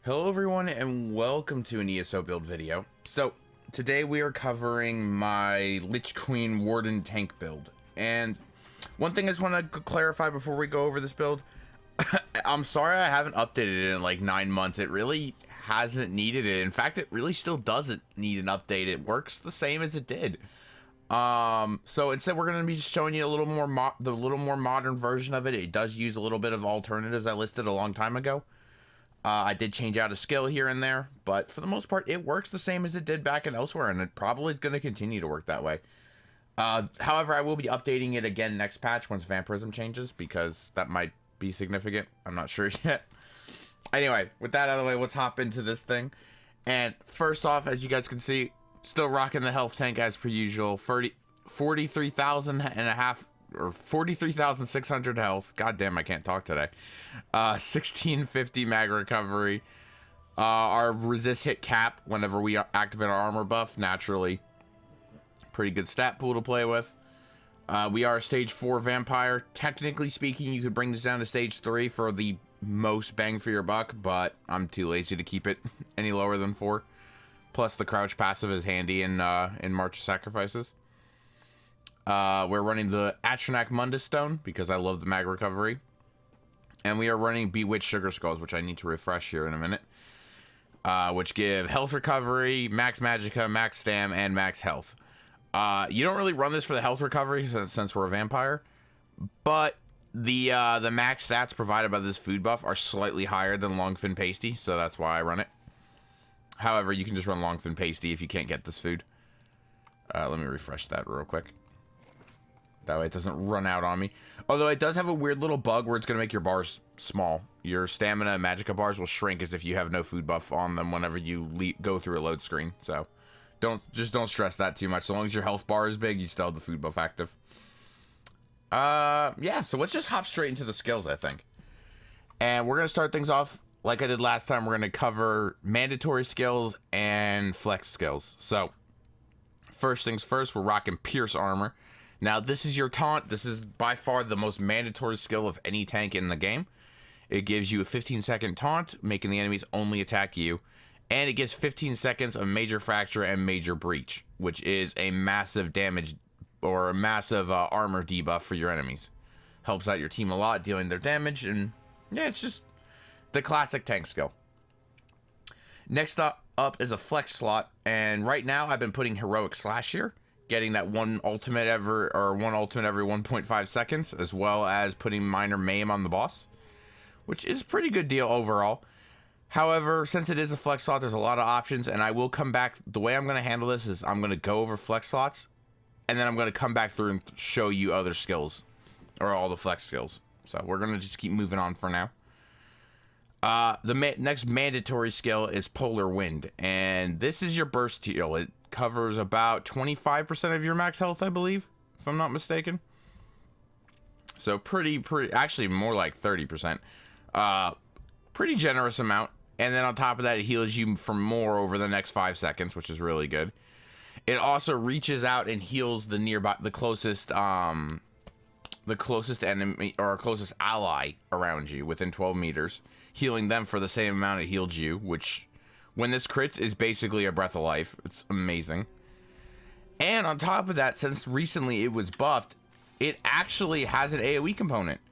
Hello everyone and welcome to an ESO build video. So today we are covering my Lich Queen Warden Tank build. And one thing I just want to clarify before we go over this build. I'm sorry I haven't updated it in like 9 months. It really hasn't needed it. In fact, it really still doesn't need an update. It works the same as it did. So instead we're going to be showing you a little more more modern version of it. It does use a little bit of alternatives I listed a long time ago. I did change out a skill here and there, but for the most part, it works the same as it did back and elsewhere, and it probably is going to continue to work that way. However, I will be updating it again next patch once Vampirism changes, because that might be significant. I'm not sure yet. Anyway, with that out of the way, let's hop into this thing. And first off, as you guys can see, still rocking the health tank as per usual. 43,600 health. God damn, I can't talk today. 1650 mag recovery. Our resist hit cap whenever we activate our armor buff, naturally. Pretty good stat pool to play with. We are a stage 4 vampire. Technically speaking, you could bring this down to stage 3 for the most bang for your buck, but I'm too lazy to keep it any lower than 4. Plus the crouch passive is handy in March of Sacrifices. We're running the Atronach Mundus Stone because I love the mag recovery. And we are running Bewitched Sugar Skulls, which I need to refresh here in a minute. Which give health recovery, max magicka, max stam, and max health. You don't really run this for the health recovery since we're a vampire. But the max stats provided by this food buff are slightly higher than Longfin Pasty, so that's why I run it. However, you can just run Longfin Pasty if you can't get this food. Let me refresh that real quick. That way it doesn't run out on me. Although it does have a weird little bug where it's going to make your bars small. Your stamina and magicka bars will shrink as if you have no food buff on them whenever you go through a load screen. So don't stress that too much. So long as your health bar is big, you still have the food buff active. Yeah, so let's just hop straight into the skills, I think. And we're going to start things off like I did last time. We're going to cover mandatory skills and flex skills. So first things first, we're rocking Pierce Armor. Now, this is your taunt. This is by far the most mandatory skill of any tank in the game. It gives you a 15-second taunt, making the enemies only attack you. And it gives 15 seconds of Major Fracture and Major Breach, which is a massive damage or a massive armor debuff for your enemies. Helps out your team a lot, dealing their damage. And yeah, it's just the classic tank skill. Next up is a flex slot. And right now, I've been putting Heroic Slash here, getting that one ultimate every 1.5 seconds, as well as putting Minor Maim on the boss, which is a pretty good deal overall. However, since it is a flex slot, there's a lot of options, and I will come back. The way I'm going to handle this is I'm going to go over flex slots, and then I'm going to come back through and show you other skills, or all the flex skills. So we're going to just keep moving on for now. The next mandatory skill is Polar Wind, and this is your burst heal. It covers about 25% of your max health, I believe, if I'm not mistaken. So pretty, actually more like 30%. Pretty generous amount. And then on top of that, it heals you for more over the next 5 seconds, which is really good. It also reaches out and heals the closest enemy or closest ally around you within 12 meters, healing them for the same amount it healed you, which, when this crits, is basically a breath of life. It's amazing. And on top of that, since recently it was buffed, it actually has an AoE component.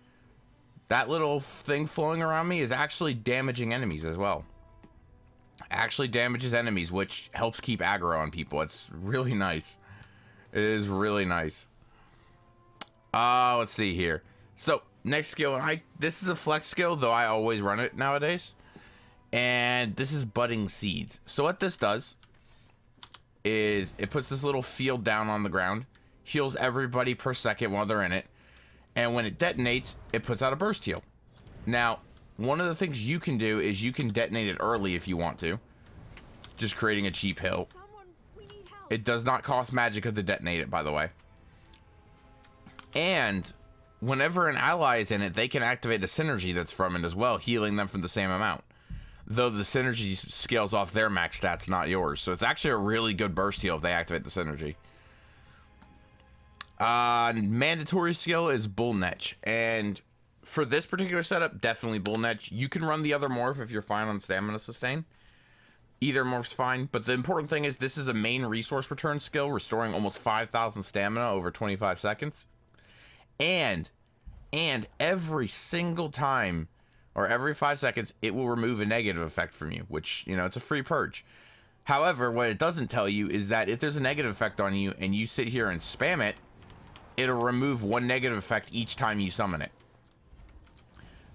That little thing flowing around me is actually damaging enemies as well. Actually damages enemies, which helps keep aggro on people. It's really nice. It is really nice. Let's see here. So next skill, and this is a flex skill, though I always run it nowadays. And this is Budding Seeds. So what this does is it puts this little field down on the ground, heals everybody per second while they're in it, and when it detonates, it puts out a burst heal. Now, one of the things you can do is you can detonate it early if you want to, just creating a cheap heal. It does not cost magicka to detonate it, by the way. And whenever an ally is in it, they can activate a synergy that's from it as well, healing them from the same amount. Though the synergy scales off their max stats, not yours. So it's actually a really good burst heal if they activate the synergy. Mandatory skill is Bull Netch. And For this particular setup, definitely Bull Netch. You can run the other morph if you're fine on stamina sustain. Either morph's fine, but the important thing is this is a main resource return skill, restoring almost 5,000 stamina over 25 seconds. And every single time, or every 5 seconds, it will remove a negative effect from you, which, you know, it's a free purge. However, what it doesn't tell you is that if there's a negative effect on you and you sit here and spam it, it'll remove one negative effect each time you summon it.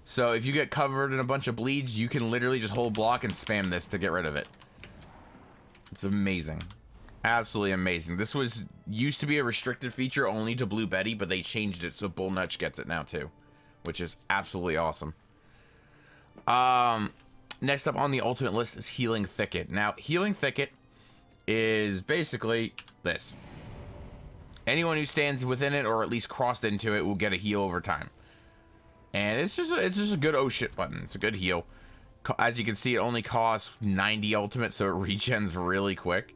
So if you get covered in a bunch of bleeds, you can literally just hold block and spam this to get rid of it. It's amazing. Absolutely amazing. This used to be a restricted feature only to Blue Betty, but they changed it so Bull Netch gets it now too, which is absolutely awesome. Next up on the ultimate list is Healing Thicket. Now, Healing Thicket is basically this. Anyone who stands within it or at least crossed into it will get a heal over time. And it's just a good oh shit button. It's a good heal. As you can see, it only costs 90 ultimate, so it regens really quick.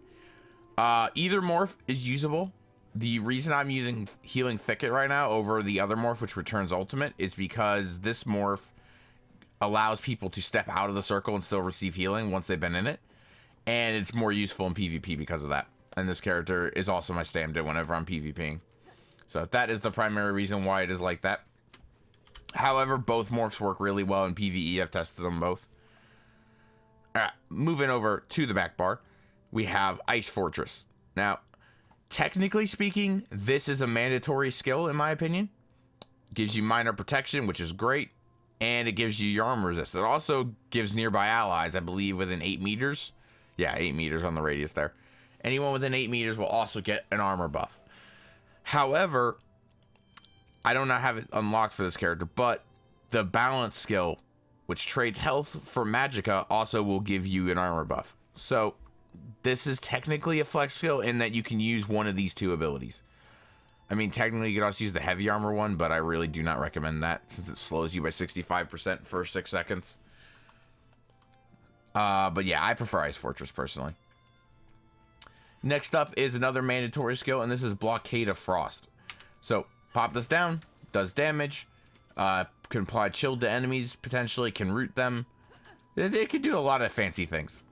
Either morph is usable. The reason I'm using Healing Thicket right now over the other morph, which returns ultimate, is because this morph allows people to step out of the circle and still receive healing once they've been in it. And it's more useful in PvP because of that. And this character is also my stand-in whenever I'm PvPing. So that is the primary reason why it is like that. However, both morphs work really well in PvE. I've tested them both. Alright, moving over to the back bar, we have Ice Fortress. Now, technically speaking, this is a mandatory skill in my opinion. Gives you minor protection, which is great, and it gives you your armor resist. It also gives nearby allies, I believe, within 8 meters. Yeah, 8 meters on the radius there. Anyone within 8 meters will also get an armor buff. However, I do not have it unlocked for this character, but the balance skill, which trades health for magicka, also will give you an armor buff. So this is technically a flex skill in that you can use one of these two abilities. I mean, technically you could also use the heavy armor one, but I really do not recommend that since it slows you by 65% for 6 seconds. But yeah, I prefer Ice Fortress personally. Next up is another mandatory skill, and this is Blockade of Frost. So pop this down, does damage, can apply chill to enemies, potentially can root them. It could do a lot of fancy things.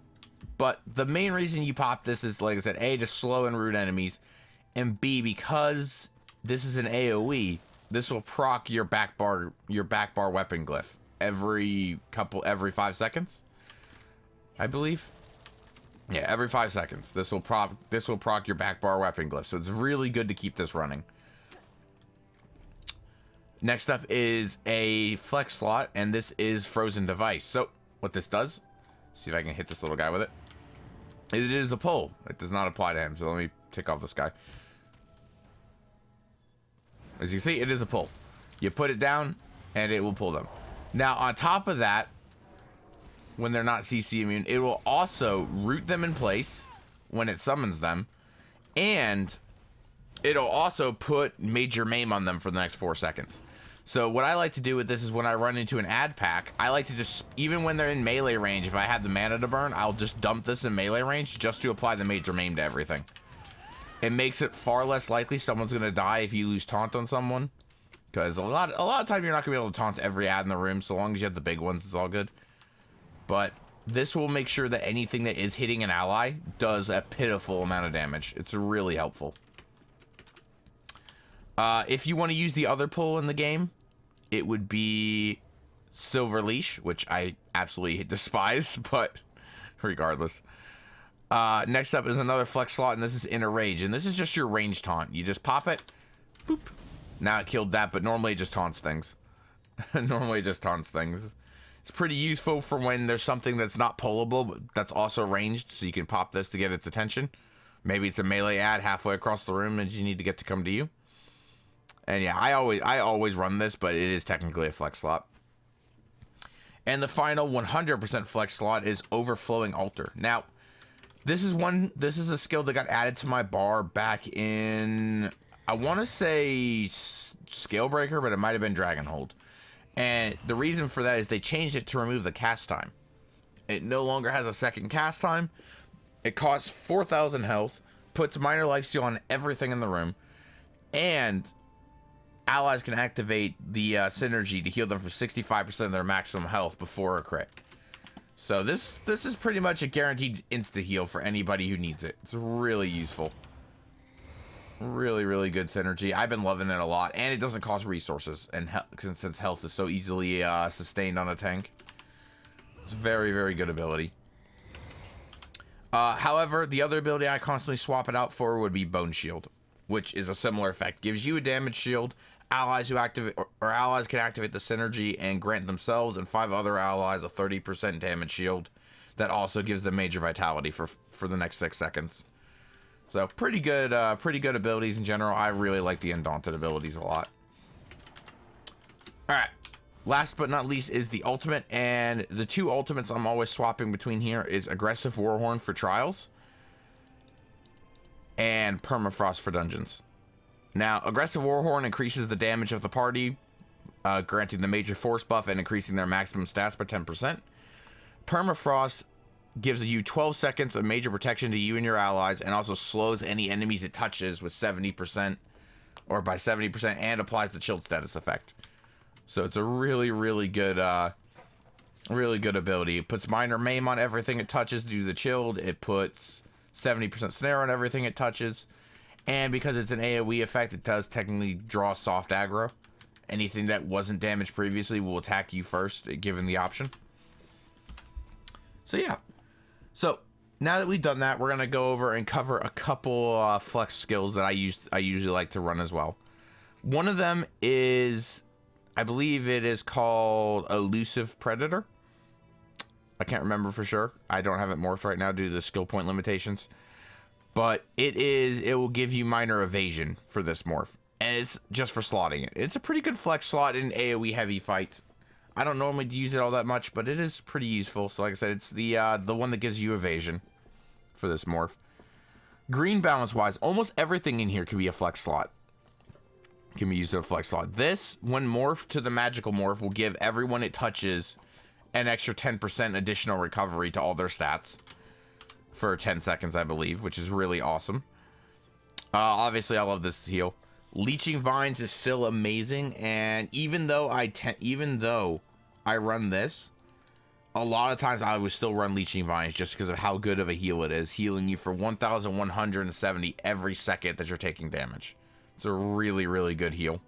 But the main reason you pop this is, like I said, A, to slow and root enemies, and B, because this is an AoE, this will proc your back bar weapon glyph every 5 seconds, I believe. Yeah, every 5 seconds. This will proc your back bar weapon glyph. So it's really good to keep this running. Next up is a flex slot, and this is Frozen Device. So what this does, see if I can hit this little guy with it. It is a pull. It does not apply to him. So let me take off this guy. As you see, it is a pull. You put it down, and it will pull them. Now, on top of that, when they're not CC immune, it will also root them in place when it summons them, and it'll also put Major Maim on them for the next 4 seconds. So what I like to do with this is when I run into an ad pack, I like to just, even when they're in melee range, if I have the mana to burn, I'll just dump this in melee range just to apply the Major Maim to everything. It makes it far less likely someone's gonna die if you lose taunt on someone, because a lot of time you're not gonna be able to taunt every ad in the room. So long as you have the big ones, it's all good. But this will make sure that anything that is hitting an ally does a pitiful amount of damage. It's really helpful. If you want to use the other pull in the game, it would be Silver Leash, which I absolutely despise, but regardless. Next up is another flex slot, and this is Inner Rage, and this is just your range taunt. You just pop it, boop. Now it killed that, but normally it just taunts things. Normally it just taunts things. It's pretty useful for when there's something that's not pullable, but that's also ranged, so you can pop this to get its attention. Maybe it's a melee ad halfway across the room and you need to get to come to you. And yeah, I always run this, but it is technically a flex slot. And the final 100% flex slot is Overflowing Altar. Now, this is a skill that got added to my bar back in, I want to say Scalebreaker, but it might have been Dragonhold. And the reason for that is they changed it to remove the cast time. It no longer has a second cast time. It costs 4,000 health, puts minor lifesteal on everything in the room, and allies can activate the synergy to heal them for 65% of their maximum health before a crit. So this is pretty much a guaranteed insta heal for anybody who needs it. It's really useful. Really, really good synergy. I've been loving it a lot, and it doesn't cost resources, and since health is so easily sustained on a tank, it's a very, very good ability. However, the other ability I constantly swap it out for would be Bone Shield, which is a similar effect. Gives you a damage shield. Allies who activate or allies can activate the synergy and grant themselves and 5 other allies a 30% damage shield. That also gives them major vitality for the next 6 seconds. So pretty good abilities in general. I really like the Undaunted abilities a lot. All right. Last but not least is the ultimate, and the 2 ultimates I'm always swapping between here is Aggressive Warhorn for Trials and Permafrost for Dungeons. Now, Aggressive Warhorn increases the damage of the party, granting the major force buff and increasing their maximum stats by 10%. Permafrost gives you 12 seconds of major protection to you and your allies, and also slows any enemies it touches with 70% or by 70%, and applies the chilled status effect. So it's a really, really good ability. It puts minor maim on everything it touches to do the chilled. It puts 70% snare on everything it touches. And because it's an AoE effect, it does technically draw soft aggro. Anything that wasn't damaged previously will attack you first, given the option. So yeah. So now that we've done that, we're gonna go over and cover a couple flex skills that I usually like to run as well. One of them is, I believe it is called Elusive Predator. I can't remember for sure. I don't have it morphed right now due to the skill point limitations. But it will give you minor evasion for this morph. And it's just for slotting it. It's a pretty good flex slot in AoE heavy fights. I don't normally use it all that much, but it is pretty useful. So like I said, it's the one that gives you evasion for this morph. Green balance wise, almost everything in here can be a flex slot. Can be used as a flex slot. This, when morphed to the magical morph, will give everyone it touches an extra 10% additional recovery to all their stats for 10 seconds, I believe, which is really awesome. Obviously, I love this heal. Leeching Vines is still amazing, and even though I run this, a lot of times I would still run Leeching Vines just because of how good of a heal it is, healing you for 1,170 every second that you're taking damage. It's a really, really good heal.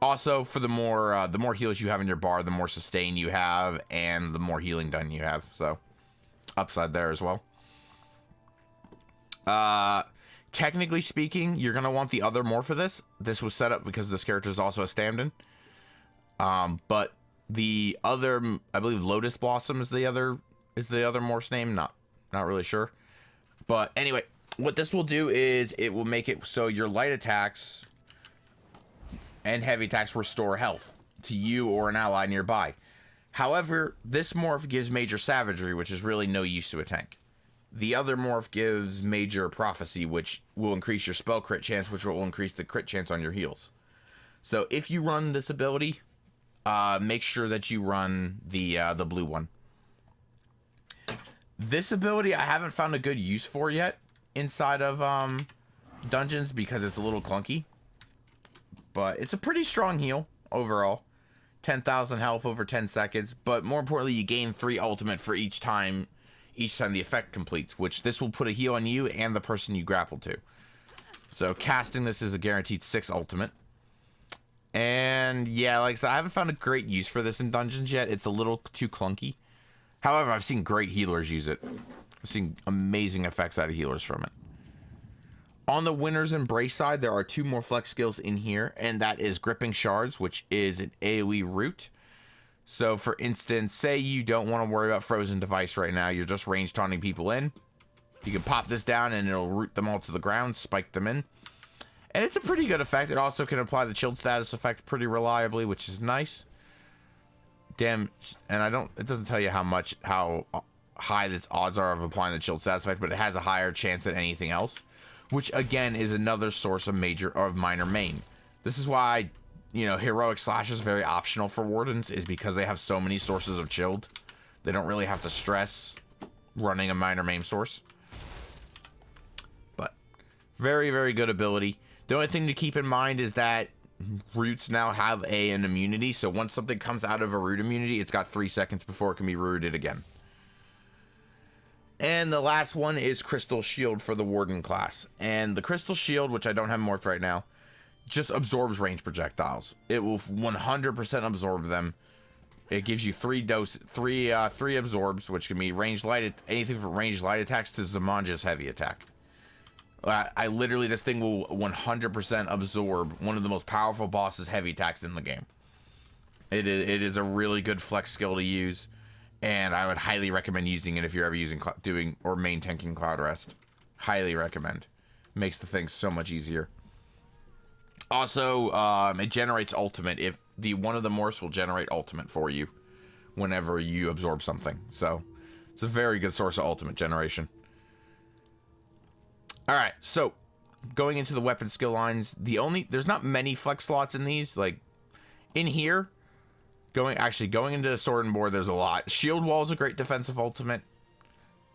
Also, for the more heals you have in your bar, the more sustain you have, and the more healing done you have. So, upside there as well. Technically speaking, you're gonna want the other morph for this. This was set up because this character is also a stand-in. But the other, I believe Lotus Blossom is the other morph's name. Not really sure. But anyway, what this will do is it will make it so your light attacks and heavy attacks restore health to you or an ally nearby. However, this morph gives major savagery, which is really no use to a tank. The other morph gives major prophecy, which will increase your spell crit chance, which will increase the crit chance on your heals. So if you run this ability, make sure that you run the blue one. This ability I haven't found a good use for yet inside of dungeons because it's a little clunky. But it's a pretty strong heal overall. 10,000 health over 10 seconds. But more importantly, you gain 3 ultimate for each time the effect completes, which this will put a heal on you and the person you grapple to. So casting this is a guaranteed 6 ultimate. And yeah, like I said, I haven't found a great use for this in dungeons yet. It's a little too clunky. However, I've seen great healers use it. I've seen amazing effects out of healers from it. On the Winner's Embrace side, there are 2 more flex skills in here, and that is Gripping Shards, which is an AoE root. So, for instance, say you don't want to worry about Frozen Device right now, you're just range taunting people in. You can pop this down and it'll root them all to the ground, spike them in. And it's a pretty good effect. It also can apply the chilled status effect pretty reliably, which is nice. Damn, and it doesn't tell you how high its odds are of applying the chilled status effect, but it has a higher chance than anything else, which again is another source of minor main. This is why, heroic slash is very optional for wardens, is because they have so many sources of chilled. They don't really have to stress running a minor main source. But very, very good ability. The only thing to keep in mind is that roots now have an immunity, so once something comes out of a root immunity, it's got 3 seconds before it can be rooted again. And the last one is Crystal Shield for the Warden class. And the Crystal Shield, which I don't have morphed right now, just absorbs range projectiles. It will 100% absorb them. It gives you three absorbs, which can be ranged light, anything from ranged light attacks to Zamanja's heavy attack. I literally, this thing will 100% absorb one of the most powerful bosses' heavy attacks in the game. It is a really good flex skill to use, and I would highly recommend using it if you're ever using main tanking Cloud Rest. Highly recommend. Makes the thing so much easier. Also, it generates ultimate. If one of the morphs will generate ultimate for you whenever you absorb something. So it's a very good source of ultimate generation. All right, so going into the weapon skill lines, there's not many flex slots in these. Like in here, going into the sword and board, there's a lot. Shield wall is a great defensive ultimate.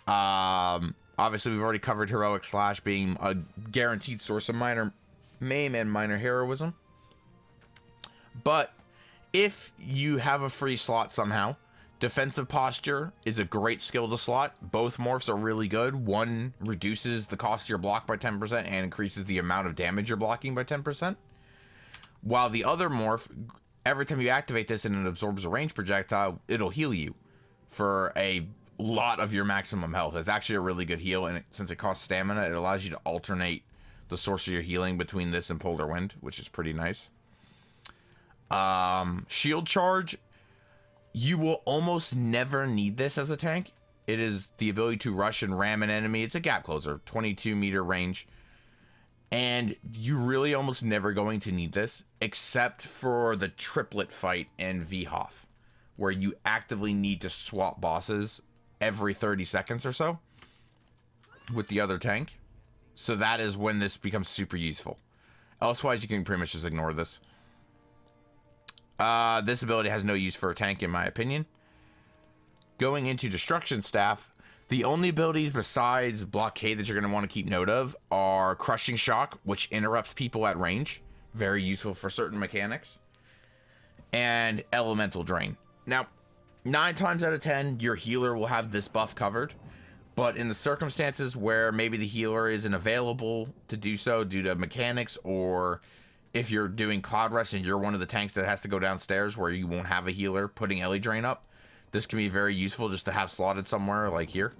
Obviously we've already covered heroic slash being a guaranteed source of minor maim and minor heroism. But if you have a free slot somehow, defensive posture is a great skill to slot. Both morphs are really good. One reduces the cost of your block by 10% and increases the amount of damage you're blocking by 10%. While the other morph, every time you activate this and it absorbs a range projectile, it'll heal you for a lot of your maximum health. It's actually a really good heal, and since it costs stamina, it allows you to alternate the source of your healing between this and Polar Wind, which is pretty nice. Shield charge, you will almost never need this as a tank. It is the ability to rush and ram an enemy. It's a gap closer, 22-meter range. And you really almost never going to need this, except for the triplet fight in VHOF, where you actively need to swap bosses every 30 seconds or so with the other tank. So that is when this becomes super useful. Elsewise, you can pretty much just ignore this. This ability has no use for a tank, in my opinion. Going into Destruction Staff, the only abilities besides Blockade that you're going to want to keep note of are Crushing Shock, which interrupts people at range. Very useful for certain mechanics. And Elemental Drain. Now, 9 times out of 10, your healer will have this buff covered. But in the circumstances where maybe the healer isn't available to do so due to mechanics, or if you're doing Cloud Rest and you're one of the tanks that has to go downstairs where you won't have a healer putting Ellie Drain up, this can be very useful just to have slotted somewhere like here,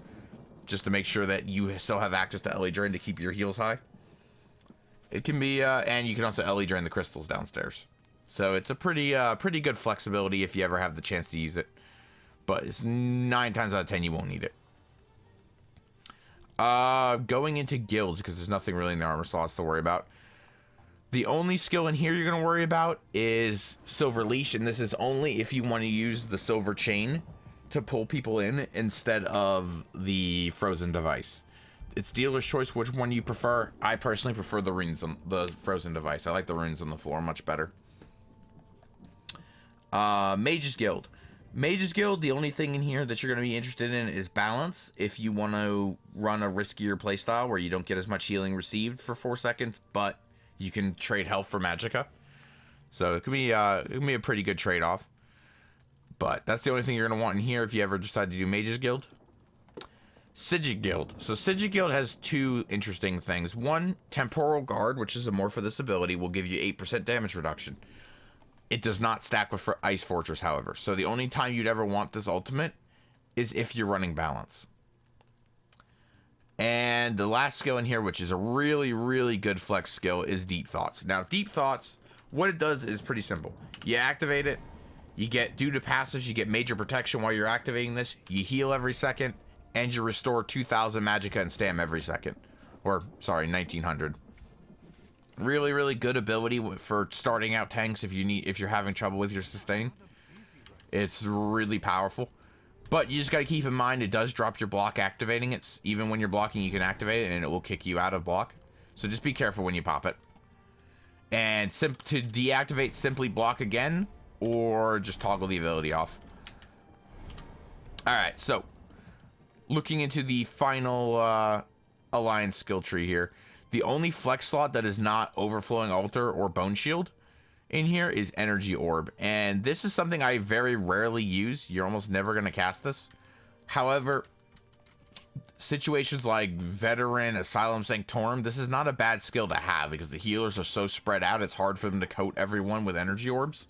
just to make sure that you still have access to Ellie Drain to keep your heals high. It can be, and you can also Ellie Drain the crystals downstairs. So it's a pretty good flexibility if you ever have the chance to use it. But it's 9 times out of 10 you won't need it. Going into guilds, because there's nothing really in the armor slots to worry about. The only skill in here you're going to worry about is Silver Leash, and this is only if you want to use the Silver Chain to pull people in instead of the Frozen Device. It's dealer's choice which one you prefer. I personally prefer the runes on the Frozen Device. I like the runes on the floor much better. Mage's Guild. Mage's Guild, the only thing in here that you're going to be interested in is balance. If you want to run a riskier playstyle where you don't get as much healing received for 4 seconds, but you can trade health for magicka. So it could be a pretty good trade-off. But that's the only thing you're going to want in here if you ever decide to do Mage's Guild. Psijic Guild. So Psijic Guild has 2 interesting things. One, Temporal Guard, which is a morph for this ability, will give you 8% damage reduction. It does not stack with Ice Fortress, however. So the only time you'd ever want this ultimate is if you're running balance. And the last skill in here, which is a really, really good flex skill, is Deep Thoughts. Now, Deep Thoughts, what it does is pretty simple. You activate it, you get, due to passives, you get major protection while you're activating this, you heal every second, and you restore 2,000 magicka and stam every second. Or, sorry, 1,900. Really, really good ability for starting out tanks if you're having trouble with your sustain. It's really powerful. But you just got to keep in mind it does drop your block activating it. Even when you're blocking, you can activate it and it will kick you out of block. So just be careful when you pop it. And to deactivate, simply block again or just toggle the ability off. Alright, so looking into the final alliance skill tree here. The only flex slot that is not Overflowing Altar or Bone Shield in here is Energy Orb. And this is something I very rarely use. You're almost never going to cast this. However, situations like Veteran, Asylum Sanctorum, this is not a bad skill to have because the healers are so spread out, it's hard for them to coat everyone with energy orbs.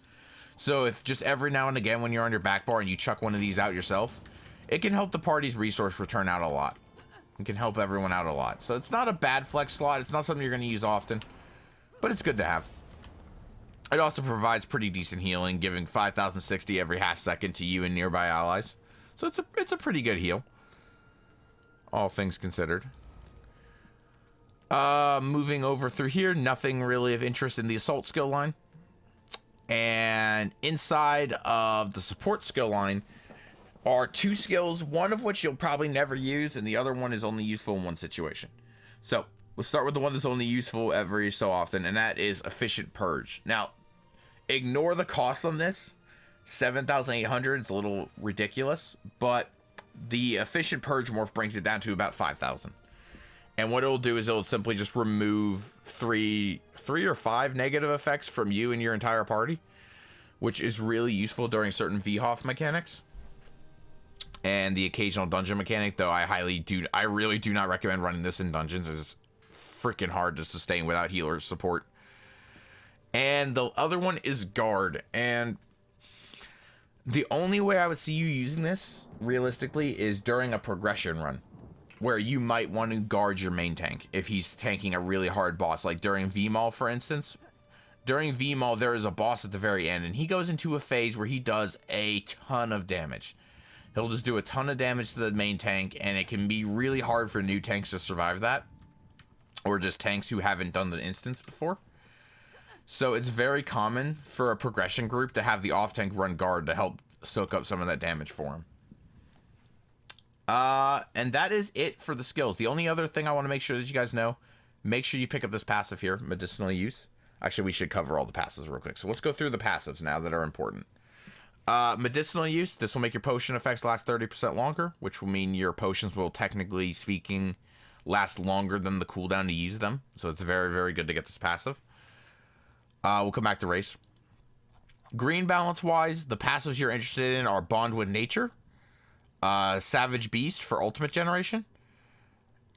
So if just every now and again when you're on your back bar and you chuck one of these out yourself, it can help the party's resource return out a lot. It can help everyone out a lot. So it's not a bad flex slot. It's not something you're going to use often, but it's good to have. It also provides pretty decent healing, giving 5,060 every half second to you and nearby allies. So it's a pretty good heal, all things considered. Moving over through here, nothing really of interest in the assault skill line. And inside of the support skill line are two skills, one of which you'll probably never use, and the other one is only useful in one situation. So let's start with the one that's only useful every so often, and that is Efficient Purge. Now, ignore the cost on this. 7,800, it's a little ridiculous, but the Efficient Purge morph brings it down to about 5,000. And what it'll do is it'll simply just remove three or five negative effects from you and your entire party, which is really useful during certain VHOF mechanics and the occasional dungeon mechanic, though I really do not recommend running this in dungeons. It's freaking hard to sustain without healer support. And the other one is Guard, and the only way I would see you using this, realistically, is during a progression run, where you might want to guard your main tank if he's tanking a really hard boss, like during VMAL, for instance. During VMAL, there is a boss at the very end, and he goes into a phase where he does a ton of damage. He'll just do a ton of damage to the main tank, and it can be really hard for new tanks to survive that, or just tanks who haven't done the instance before. So it's very common for a progression group to have the off-tank run guard to help soak up some of that damage for him. And that is it for the skills. The only other thing I want to make sure that you guys know, make sure you pick up this passive here, Medicinal Use. Actually, we should cover all the passives real quick. So let's go through the passives now that are important. Medicinal Use, this will make your potion effects last 30% longer, which will mean your potions will, technically speaking, last longer than the cooldown to use them. So it's very, very good to get this passive. We'll come back to race. Green balance wise, the passives you're interested in are Bond with Nature, Savage Beast for ultimate generation,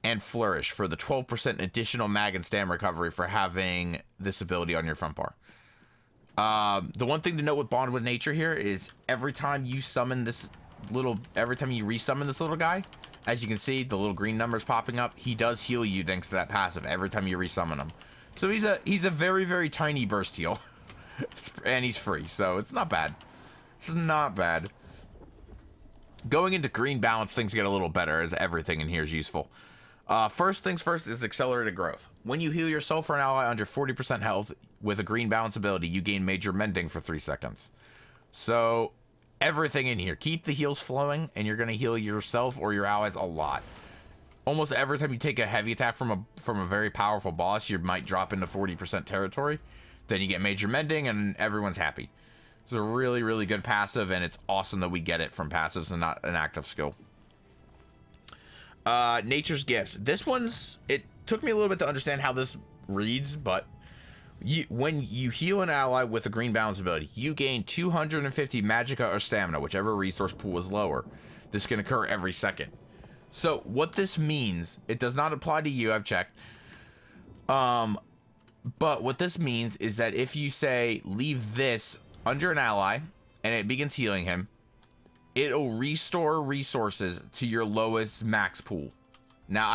and Flourish for the 12% additional mag and stam recovery for having this ability on your front bar. The one thing to note with Bond with Nature here is every time you resummon this little guy, as you can see, the little green numbers popping up, he does heal you thanks to that passive every time you resummon him. So he's a very, very tiny burst heal. And he's free, so it's not bad. It's not bad. Going into green balance, things get a little better as everything in here is useful. First things first is accelerated growth. When you heal yourself or an ally under 40% health with a green balance ability, you gain major mending for 3 seconds. So everything in here, keep the heals flowing, and you're going to heal yourself or your allies a lot. Almost every time you take a heavy attack from a very powerful boss, you might drop into 40% territory. Then you get major mending, and everyone's happy. It's a really, really good passive, and it's awesome that we get it from passives and not an active skill. Nature's Gift. This one's... It took me a little bit to understand how this reads, but when you heal an ally with a green balance ability, you gain 250 magicka or stamina, whichever resource pool is lower. This can occur every second. So what this means, it does not apply to you, I've checked. But what this means is that if you say leave this under an ally and it begins healing him, it'll restore resources to your lowest max pool. Now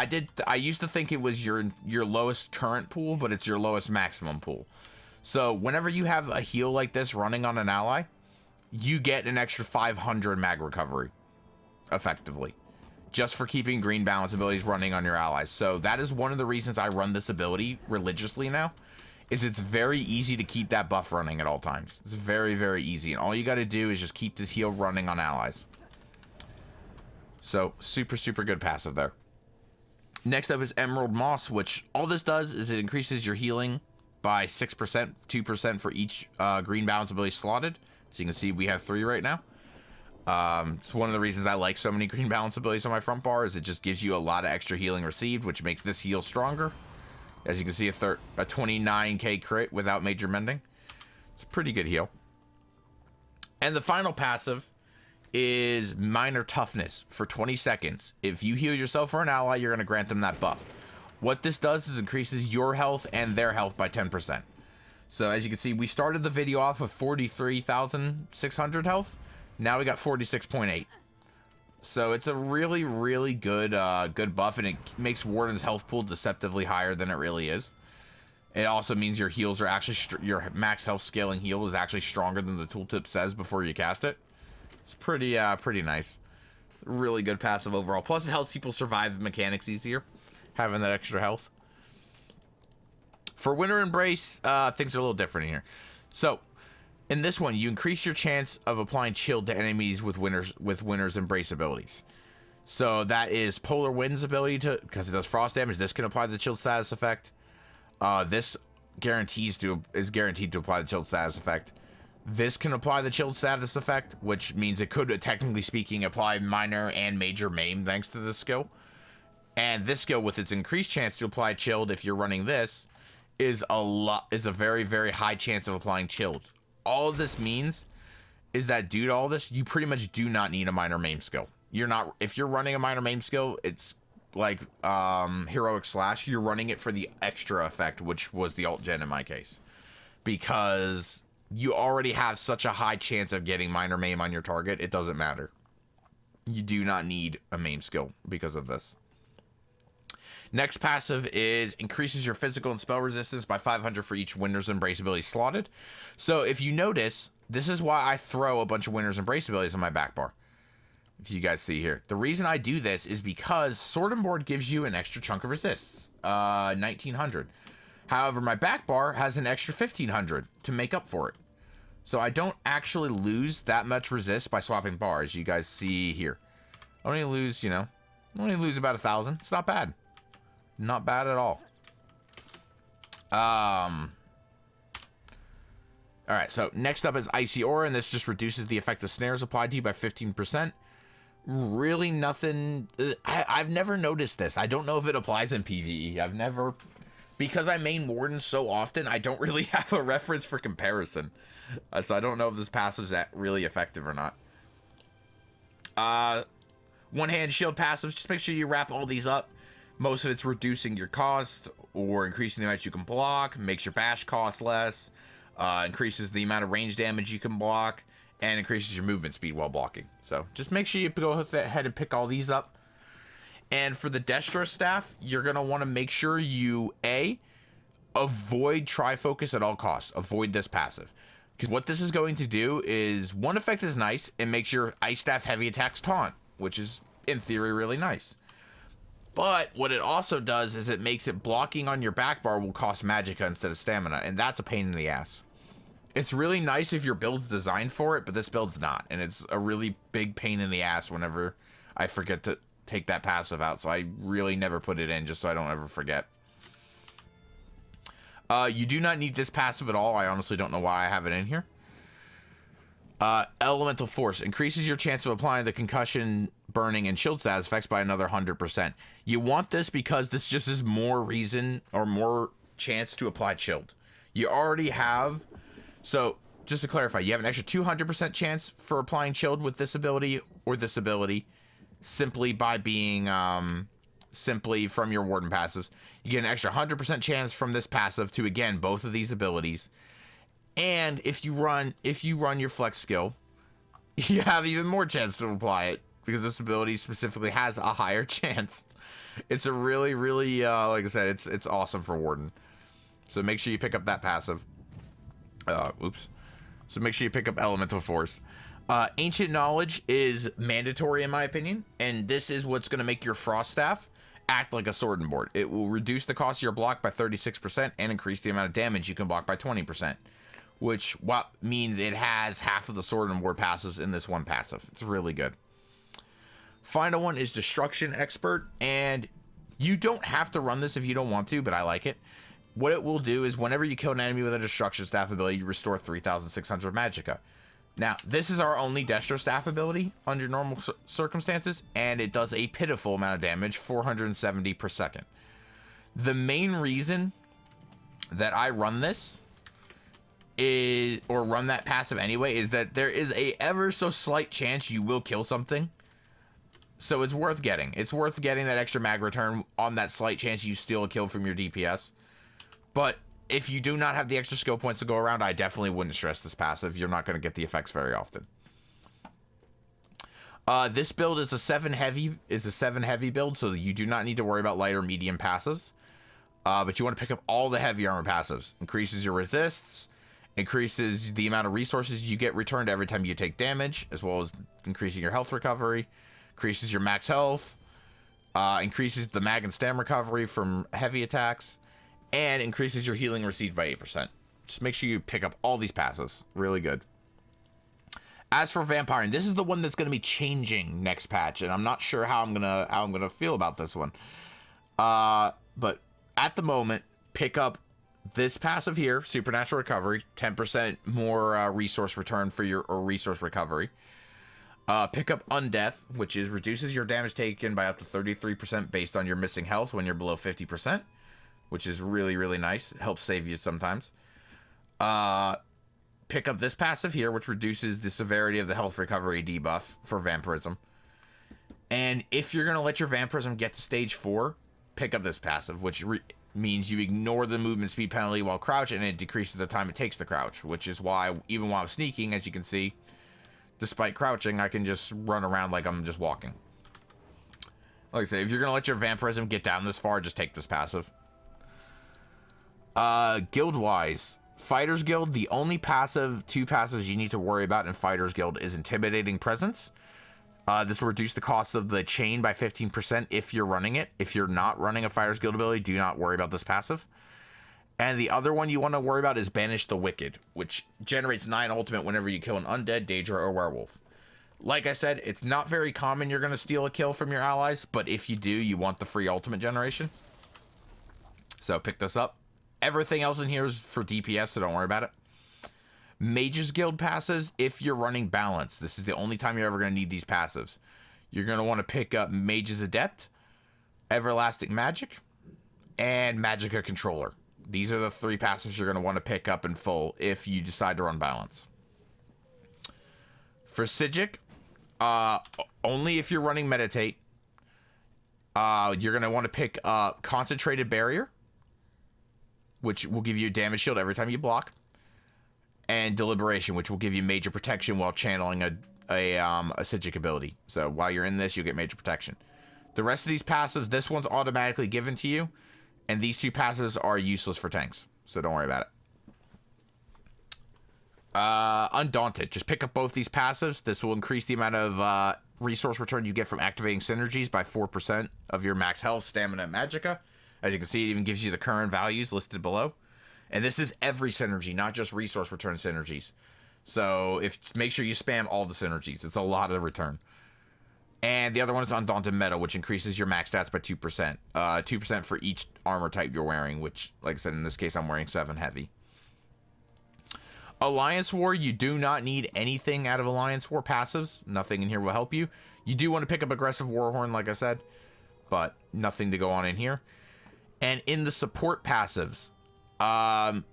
I used to think it was your lowest current pool, but it's your lowest maximum pool. So whenever you have a heal like this running on an ally, you get an extra 500 mag recovery effectively, just for keeping green balance abilities running on your allies. So that is one of the reasons I run this ability religiously now, is it's very easy to keep that buff running at all times. It's very, very easy. And all you got to do is just keep this heal running on allies. So super, super good passive there. Next up is Emerald Moss, which all this does is it increases your healing by 6%, 2% for each green balance ability slotted. So you can see we have 3 right now. It's one of the reasons I like so many green balance abilities on my front bar, is it just gives you a lot of extra healing received, which makes this heal stronger. As you can see, a 29k crit without major mending. It's a pretty good heal. And the final passive is Minor Toughness for 20 seconds. If you heal yourself or an ally, you're going to grant them that buff. What this does is increases your health and their health by 10%. So as you can see, we started the video off with 43,600 health. Now we got 46.8. So it's a really, really good good buff, and it makes Warden's health pool deceptively higher than it really is. It also means your heals are actually, your max health scaling heal is actually stronger than the tooltip says before you cast it. It's pretty nice. Really good passive overall. Plus it helps people survive mechanics easier, having that extra health. For Winter Embrace, things are a little different here. So in this one, you increase your chance of applying chill to enemies with Winter's Embrace abilities. So that is Polar Wind's ability to, because it does frost damage, this can apply the chilled status effect. This is guaranteed to apply the chilled status effect. This can apply the chilled status effect, which means it could, technically speaking, apply minor and major maim thanks to this skill. And this skill, with its increased chance to apply chilled, if you're running this, is a very, very high chance of applying chilled. All of this means is that due to all this, you pretty much do not need a minor maim skill. If you're running a minor maim skill, it's like Heroic Slash, you're running it for the extra effect, which was the alt gen in my case, because you already have such a high chance of getting minor maim on your target. It doesn't matter. You do not need a maim skill because of this. Next passive is increases your physical and spell resistance by 500 for each Winter's Embrace ability slotted. So if you notice, this is why I throw a bunch of Winter's Embrace abilities on my back bar. If you guys see here, the reason I do this is because Sword and Board gives you an extra chunk of resists, 1900. However, my back bar has an extra 1500 to make up for it. So I don't actually lose that much resist by swapping bars. You guys see here, I only lose, about 1,000. It's not bad. Not bad at all. All right, so next up is Icy Aura, and this just reduces the effect of snares applied to you by 15%. Really nothing. I've never noticed this. I don't know if it applies in PvE. Because I main Warden so often, I don't really have a reference for comparison. So I don't know if this passive is really effective or not. One-hand shield passives, just make sure you wrap all these up. Most of it's reducing your cost or increasing the amount you can block, makes your bash cost less, increases the amount of range damage you can block, and increases your movement speed while blocking. So just make sure you go ahead and pick all these up. And for the Destro Staff, you're going to want to make sure you, avoid Tri-Focus at all costs. Avoid this passive. Because what this is going to do is, one effect is nice, it makes your Ice Staff heavy attacks taunt, which is, in theory, really nice. But what it also does is it makes it blocking on your back bar will cost magicka instead of stamina, and that's a pain in the ass. It's really nice if your build's designed for it, but this build's not, and it's a really big pain in the ass whenever I forget to take that passive out, so I really never put it in just so I don't ever forget. You do not need this passive at all. I honestly don't know why I have it in here. Elemental Force increases your chance of applying the concussion, burning, and shield status effects by another 100%. You want this because this just is more reason or more chance to apply chilled. You already have, so just to clarify, you have an extra 200% chance for applying chilled with this ability or this ability simply by being simply from your Warden passives. You get an extra 100% chance from this passive to, again, both of these abilities. And if you run your flex skill, you have even more chance to apply it because this ability specifically has a higher chance. It's a really, really, like I said, it's awesome for Warden. So make sure you pick up that passive. So make sure you pick up Elemental Force. Ancient Knowledge is mandatory in my opinion, and this is what's going to make your Frost Staff act like a Sword and Board. It will reduce the cost of your block by 36% and increase the amount of damage you can block by 20%. Which means it has half of the Sword and Board passives in this one passive. It's really good. Final one is Destruction Expert, and you don't have to run this if you don't want to, but I like it. What it will do is whenever you kill an enemy with a Destruction Staff ability, you restore 3,600 magicka. Now, this is our only Destro Staff ability under normal circumstances, and it does a pitiful amount of damage, 470 per second. The main reason that I run this is, or run that passive anyway, is that there is a ever so slight chance you will kill something. So it's worth getting. It's worth getting that extra mag return on that slight chance you steal a kill from your DPS. But if you do not have the extra skill points to go around, I definitely wouldn't stress this passive. You're not going to get the effects very often. This build is a 7 heavy build, so you do not need to worry about light or medium passives. But you want to pick up all the heavy armor passives. Increases your resists, increases the amount of resources you get returned every time you take damage, as well as increasing your health recovery, increases your max health, increases the mag and stam recovery from heavy attacks, and increases your healing received by 8%. Just make sure you pick up all these passives. Really good. As for Vampire, and this is the one that's going to be changing next patch, and I'm not sure how I'm gonna feel about this one. But at the moment, pick up this passive here, Supernatural Recovery, 10% more resource return for your resource recovery. Pick up Undeath, which is reduces your damage taken by up to 33% based on your missing health when you're below 50%, which is really, really nice. It helps save you sometimes. Pick up this passive here, which reduces the severity of the health recovery debuff for Vampirism. And if you're going to let your Vampirism get to stage 4, pick up this passive, which means you ignore the movement speed penalty while crouching, and it decreases the time it takes to crouch, which is why, even while I'm sneaking, as you can see, despite crouching, I can just run around like I'm just walking. Like I said, if you're going to let your Vampirism get down this far, just take this passive. Guild-wise, Fighters Guild, the only two passives you need to worry about in Fighters Guild is Intimidating Presence. This will reduce the cost of the chain by 15% if you're running it. If you're not running a Fighters Guild ability, do not worry about this passive. And the other one you want to worry about is Banish the Wicked, which generates 9 ultimate whenever you kill an undead, Daedra, or werewolf. Like I said, it's not very common you're going to steal a kill from your allies, but if you do, you want the free ultimate generation. So pick this up. Everything else in here is for DPS, so don't worry about it. Mages Guild passives, if you're running Balance. This is the only time you're ever going to need these passives. You're going to want to pick up Mage's Adept, Everlasting Magic, and Magicka Controller. These are the 3 passives you're going to want to pick up in full if you decide to run Balance. For Psijic, only if you're running Meditate, you're going to want to pick up Concentrated Barrier, which will give you a damage shield every time you block, and Deliberation, which will give you major protection while channeling a Psijic ability. So while you're in this, you'll get major protection. The rest of these passives, this one's automatically given to you, and these 2 passives are useless for tanks, so don't worry about it. Undaunted, just pick up both these passives. This will increase the amount of resource return you get from activating synergies by 4% of your max health, stamina, and magicka. As you can see, it even gives you the current values listed below. And this is every synergy, not just resource return synergies. So make sure you spam all the synergies. It's a lot of return. And the other one is Undaunted Metal, which increases your max stats by 2%. 2% for each armor type you're wearing, which, like I said, in this case, I'm wearing 7 heavy. Alliance War, you do not need anything out of Alliance War passives. Nothing in here will help you. You do want to pick up Aggressive Warhorn, like I said, but nothing to go on in here. And in the support passives,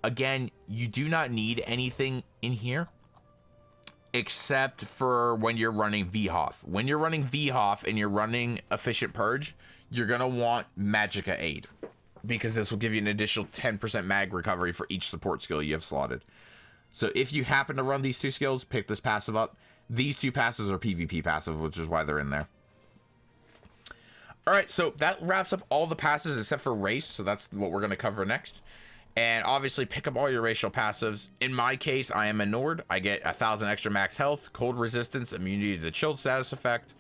again, you do not need anything in here except for when you're running VHOF. When you're running VHOF and you're running Efficient Purge, you're going to want Magicka Aid, because this will give you an additional 10% mag recovery for each support skill you have slotted. So if you happen to run these 2 skills, pick this passive up. These 2 passives are PvP passive, which is why they're in there. Alright, so that wraps up all the passives except for race, so that's what we're going to cover next. And obviously, pick up all your racial passives. In my case, I am a Nord. I get 1,000 extra max health, cold resistance, immunity to the chilled status effect,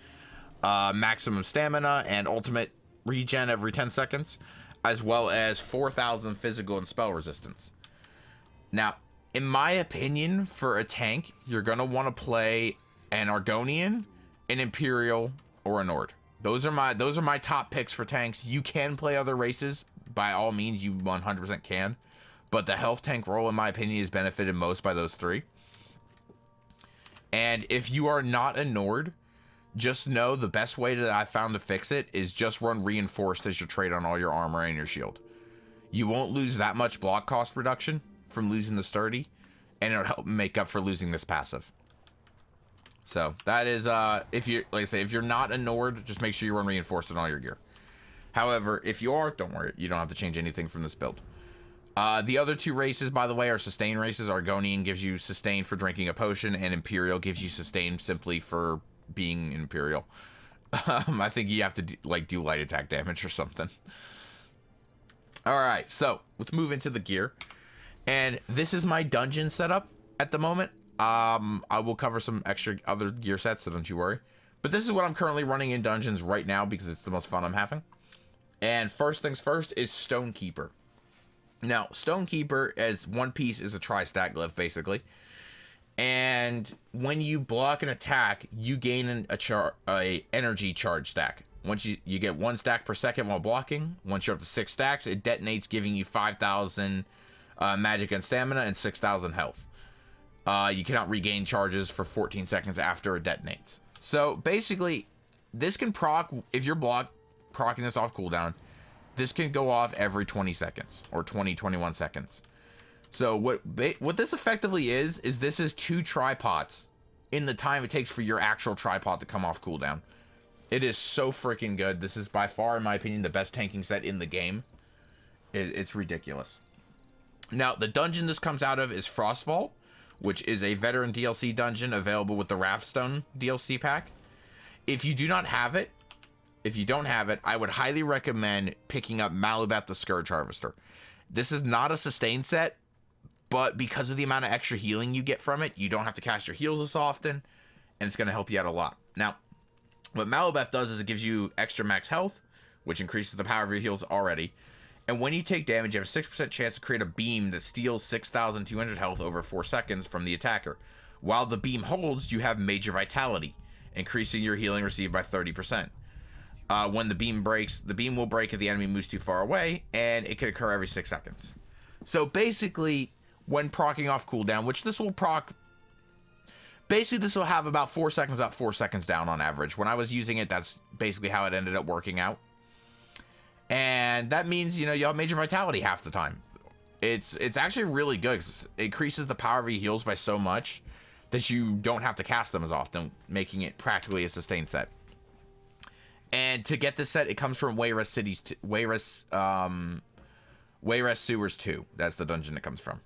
maximum stamina, and ultimate regen every 10 seconds, as well as 4,000 physical and spell resistance. Now, in my opinion, for a tank, you're going to want to play an Argonian, an Imperial, or a Nord. Those are my top picks for tanks. You can play other races. By all means, you 100% can. But the health tank role, in my opinion, is benefited most by those 3. And if you are not a Nord, just know the best way that I found to fix it is just run Reinforced as your trait on all your armor and your shield. You won't lose that much block cost reduction from losing the Sturdy. and it'll help make up for losing this passive. So that is, if you, like I say, if you're not a Nord, just make sure you run reinforced in all your gear. However, if you are, don't worry, you don't have to change anything from this build. The other two races, by the way, are sustain races. Argonian gives you sustain for drinking a potion, and Imperial gives you sustain simply for being Imperial. I think you have to do light attack damage or something. All right, so let's move into the gear, and this is my dungeon setup at the moment. I will cover some extra other gear sets, so don't you worry. But this is what I'm currently running in dungeons right now because it's the most fun I'm having. And first things first is Stonekeeper. Now, Stonekeeper as one piece is a tri-stack glyph, basically. And when you block an attack, you gain a energy charge stack. Once you get 1 stack per second while blocking. Once you're up to 6 stacks, it detonates, giving you 5,000 magic and stamina and 6,000 health. You cannot regain charges for 14 seconds after it detonates. So basically, this can proc, if you're proccing this off cooldown, this can go off every 20 seconds or 21 seconds. So what this effectively is this is 2 tripods in the time it takes for your actual tripod to come off cooldown. It is so freaking good. This is by far, in my opinion, the best tanking set in the game. It's ridiculous. Now, the dungeon this comes out of is Frostvault, which is a veteran DLC dungeon available with the Wrathstone DLC pack. If you do not have it, if you don't have it, I would highly recommend picking up Malubeth the Scourge Harvester. This is not a sustain set, but because of the amount of extra healing you get from it, you don't have to cast your heals as often, and it's going to help you out a lot. Now, what Malubeth does is it gives you extra max health, which increases the power of your heals already. And when you take damage, you have a 6% chance to create a beam that steals 6,200 health over 4 seconds from the attacker. While the beam holds, you have Major Vitality, increasing your healing received by 30%. When the beam breaks, the beam will break if the enemy moves too far away, and it can occur every 6 seconds. So basically, when proccing off cooldown, which this will proc... Basically, this will have about 4 seconds up, 4 seconds down on average. When I was using it, that's basically how it ended up working out. And that means, you know, you have Major Vitality half the time. It's actually really good because it increases the power of your heals by so much that you don't have to cast them as often, making it practically a sustain set. And to get this set, it comes from Wayrest Sewers 2. That's the dungeon it comes from.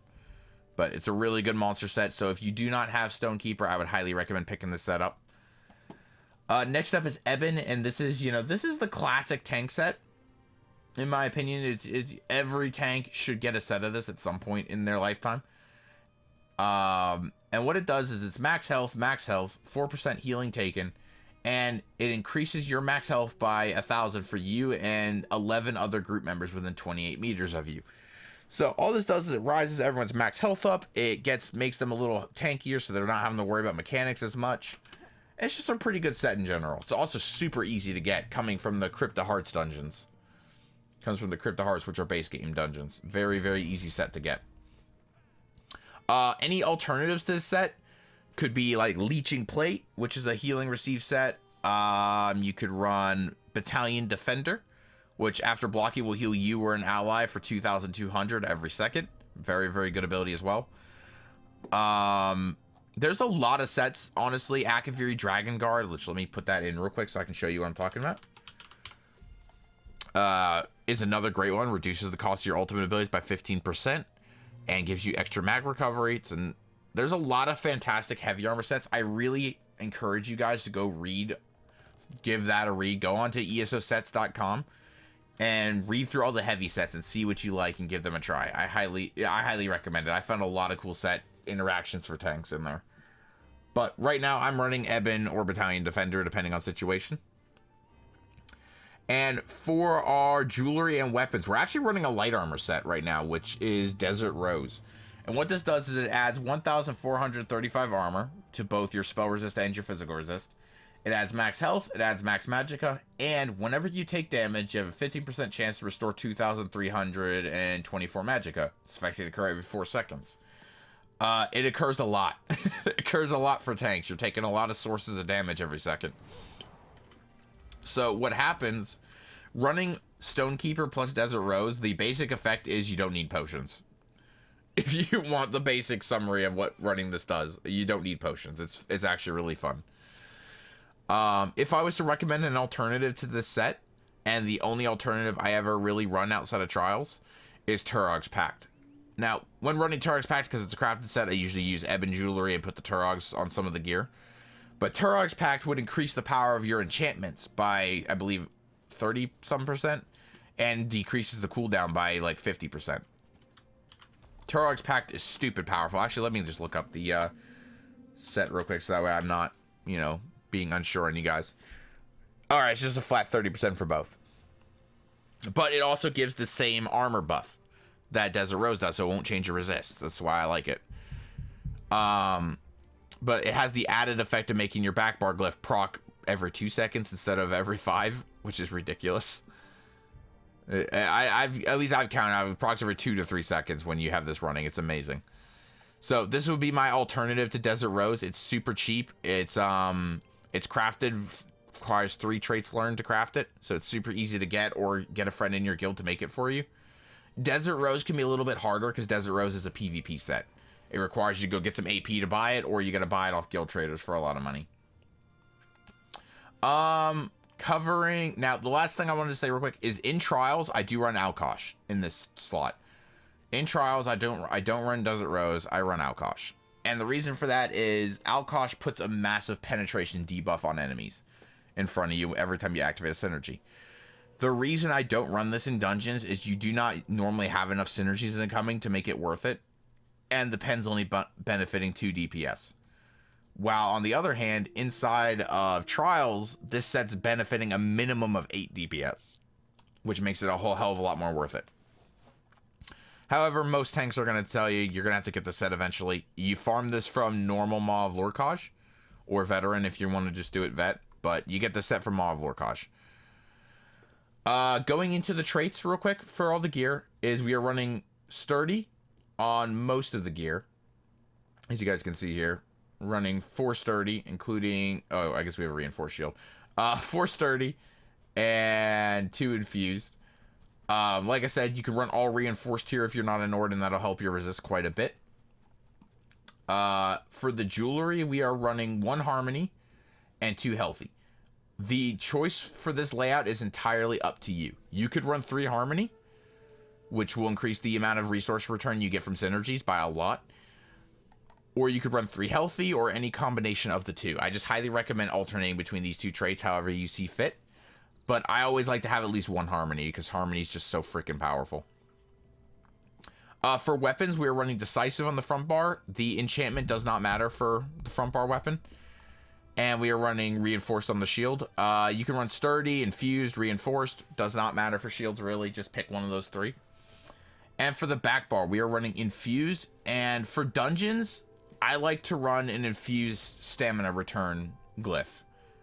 But it's a really good monster set, so if you do not have Stonekeeper, I would highly recommend picking this set up. Next up is Ebon, and this is, you know, this is the classic tank set. In my opinion, it's every tank should get a set of this at some point in their lifetime. And what it does is it's max health, 4% healing taken, and it increases your max health by 1,000 for you and 11 other group members within 28 meters of you. So all this does is it rises everyone's max health up. It makes them a little tankier, so they're not having to worry about mechanics as much. It's just a pretty good set in general. It's also super easy to get, coming from the Crypta Hearts dungeons. Comes from the Crypta Hearts, which are base game dungeons. Very, very easy set to get. Any alternatives to this set could be like Leeching Plate, which is a healing receive set. You could run Battalion Defender, which after blocking will heal you or an ally for 2,200 every second. Very, very good ability as well. There's a lot of sets, honestly. Akaviri Dragon Guard, which let me put that in real quick so I can show you what I'm talking about. Is another great one. Reduces the cost of your ultimate abilities by 15% and gives you extra mag recovery. There's a lot of fantastic heavy armor sets. I really encourage you guys to go give that a read. Go on to esosets.com and read through all the heavy sets and see what you like and give them a try. I highly recommend it. I found a lot of cool set interactions for tanks in there. But right now I'm running Ebon or Battalion Defender depending on situation. And for our jewelry and weapons, we're actually running a light armor set right now, which is Desert Rose. And what this does is it adds 1,435 armor to both your spell resist and your physical resist. It adds max health, it adds max magicka, and whenever you take damage, you have a 15% chance to restore 2,324 magicka. It's expected to occur every 4 seconds. It occurs a lot. It occurs a lot for tanks. You're taking a lot of sources of damage every second. So what happens, running Stonekeeper plus Desert Rose, the basic effect is you don't need potions. If you want the basic summary of what running this does, you don't need potions. It's actually really fun. If I was to recommend an alternative to this set, and the only alternative I ever really run outside of Trials, is Turog's Pact. Now, when running Turog's Pact, because it's a crafted set, I usually use Ebon Jewelry and put the Turogs on some of the gear. But Turog's Pact would increase the power of your enchantments by, I believe, 30-some%, and decreases the cooldown by like 50%. Turog's Pact is stupid powerful. Actually, let me just look up the set real quick so that way I'm not, you know, being unsure on you guys. Alright, it's just a flat 30% for both. But it also gives the same armor buff that Desert Rose does, so it won't change your resist. That's why I like it. But it has the added effect of making your back bar glyph proc every 2 seconds instead of every 5, which is ridiculous. I've counted out procs every 2 to 3 seconds when you have this running. It's amazing. So this would be my alternative to Desert Rose. It's super cheap. It's crafted, requires 3 traits learned to craft it, so it's super easy to get, or get a friend in your guild to make it for you. Desert Rose can be a little bit harder because Desert Rose is a PvP set. It requires you to go get some AP to buy it, or you gotta buy it off guild traders for a lot of money. Covering now, the last thing I wanted to say real quick is in Trials I do run Alkosh in this slot. In Trials I don't run Desert Rose, I run Alkosh. And the reason for that is Alkosh puts a massive penetration debuff on enemies in front of you every time you activate a synergy. The reason I don't run this in dungeons is you do not normally have enough synergies incoming to make it worth it, and the pen's only benefiting 2 DPS. While on the other hand, inside of Trials, this set's benefiting a minimum of 8 DPS, which makes it a whole hell of a lot more worth it. However, most tanks are going to tell you you're going to have to get the set eventually. You farm this from normal Maw of Lorkaj, or Veteran if you want to just do it Vet, but you get the set from Maw of Lorkaj. Going into the traits real quick for all the gear is we are running Sturdy on most of the gear. As you guys can see here, running 4 Sturdy, including, oh, I guess we have a Reinforced Shield. 4 Sturdy and 2 Infused. Like I said, you can run all Reinforced here if you're not an Ord, and that'll help your resist quite a bit. For the jewelry, we are running 1 Harmony and 2 Healthy. The choice for this layout is entirely up to you. You could run 3 Harmony, which will increase the amount of resource return you get from synergies by a lot. Or you could run 3 Healthy, or any combination of the 2. I just highly recommend alternating between these 2 traits however you see fit. But I always like to have at least 1 Harmony, because Harmony is just so freaking powerful. For weapons, we are running Decisive on the front bar. The enchantment does not matter for the front bar weapon. And we are running Reinforced on the shield. You can run Sturdy, Infused, Reinforced. Does not matter for shields, really. Just pick one of those 3. And for the back bar, we are running Infused. And for dungeons, I like to run an Infused Stamina Return glyph.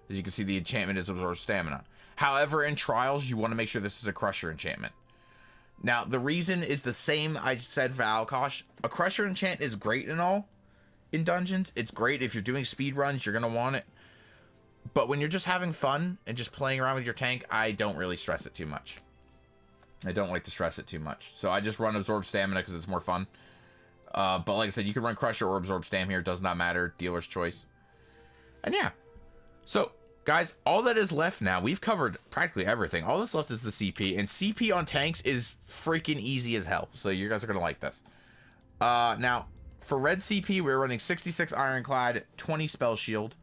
As you can see, the enchantment is Absorb Stamina. However, in Trials, you want to make sure this is a Crusher enchantment. Now, the reason is the same I said for Alkosh. A Crusher enchant is great and all in dungeons. It's great if you're doing speed runs, you're going to want it. But when you're just having fun and just playing around with your tank, I don't really stress it too much. I don't like to stress it too much. So I just run Absorb Stamina because it's more fun. But like I said, you can run Crusher or Absorb Stam here. Does not matter. Dealer's choice. And yeah. So, guys, all that is left now, we've covered practically everything. All that's left is the CP. And CP on tanks is freaking easy as hell. So you guys are going to like this. Now, for red CP, we're running 66 Ironclad, 20 Spell Shield,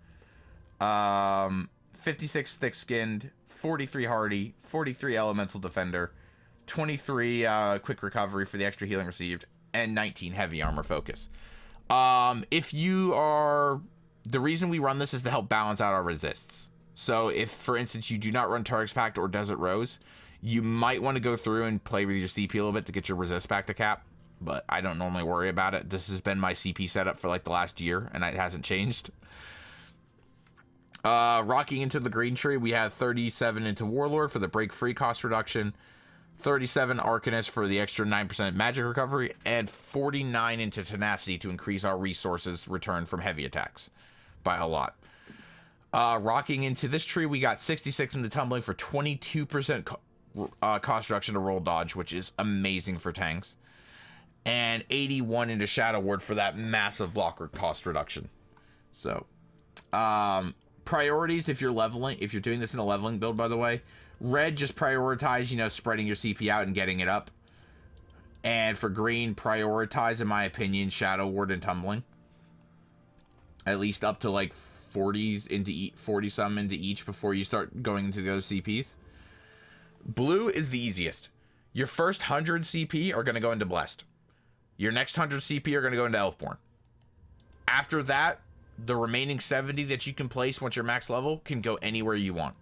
56 Thick Skinned, 43 Hardy, 43 Elemental Defender, 23 Quick Recovery for the extra healing received, and 19 Heavy Armor Focus. If you are... The reason we run this is to help balance out our resists. So if, for instance, you do not run Turg's Pact or Desert Rose, you might want to go through and play with your CP a little bit to get your resist back to cap. But I don't normally worry about it. This has been my CP setup for like the last year, and it hasn't changed. Rocking into the green tree, we have 37 into Warlord for the break free cost reduction, 37 Arcanist for the extra 9% magic recovery, and 49 into Tenacity to increase our resources return from heavy attacks by a lot. Rocking into this tree, we got 66 into Tumbling for 22% cost reduction to roll dodge, which is amazing for tanks. and 81 into Shadow Ward for that massive blocker cost reduction. So, priorities if you're leveling, if you're doing this in a leveling build, by the way, red, just prioritize, you know, spreading your CP out and getting it up. And for green, prioritize, in my opinion, Shadow Ward and Tumbling. At least up to like 40s into 40 some into each before you start going into those CPs. Blue is the easiest. Your first 100 CP are going to go into Blessed. Your next 100 CP are going to go into Elfborn. After that, the remaining 70 that you can place once you're max level can go anywhere you want.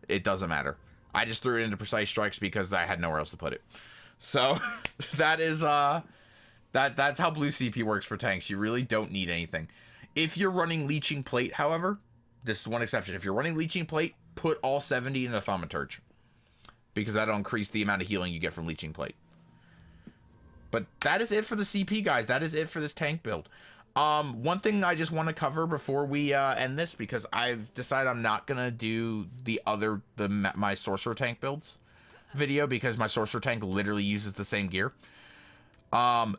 It doesn't matter. I just threw it into Precise Strikes because I had nowhere else to put it. So that is that's how blue CP works for tanks. You really don't need anything. If you're running Leeching Plate, however, this is one exception. If you're running Leeching Plate, put all 70 into Thaumaturge, because that'll increase the amount of healing you get from Leeching Plate. But that is it for the CP, guys. That is it for this tank build. One thing I just want to cover before we end this, because I've decided I'm not gonna do my Sorcerer Tank builds video, because my Sorcerer Tank literally uses the same gear.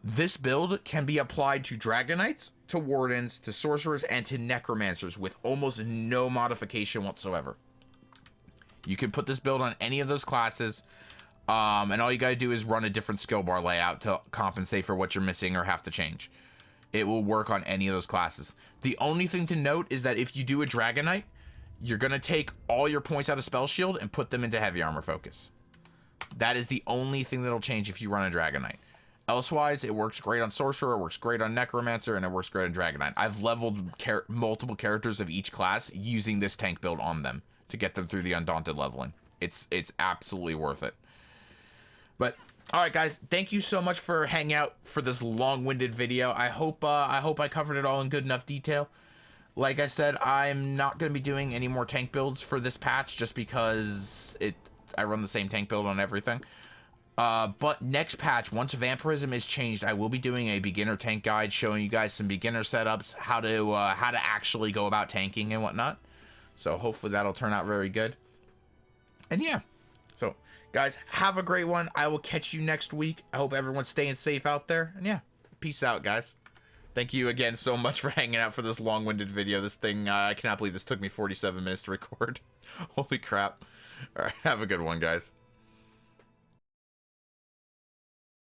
This build can be applied to Dragon Knights, to Wardens, to Sorcerers, and to Necromancers with almost no modification whatsoever. You can put this build on any of those classes, and all you gotta do is run a different skill bar layout to compensate for what you're missing or have to change. It will work on any of those classes. The only thing to note is that if you do a Dragon Knight, you're gonna take all your points out of Spell Shield and put them into Heavy Armor Focus. That is the only thing that'll change if you run a Dragon Knight. Elsewise, it works great on Sorcerer, it works great on Necromancer, and it works great on Dragon Knight. I've leveled multiple characters of each class using this tank build on them to get them through the Undaunted leveling. It's absolutely worth it. But all right, guys, thank you so much for hanging out for this long-winded video. I hope I covered it all in good enough detail. Like I said, I'm not going to be doing any more tank builds for this patch just because I run the same tank build on everything. But next patch, once Vampirism is changed, I will be doing a beginner tank guide showing you guys some beginner setups, how to actually go about tanking and whatnot. So hopefully that'll turn out very good. And yeah, so guys, have a great one. I will catch you next week. I hope everyone's staying safe out there. And yeah, peace out, guys. Thank you again so much for hanging out for this long-winded video. This thing, I cannot believe this took me 47 minutes to record. Holy crap. All right, have a good one, guys.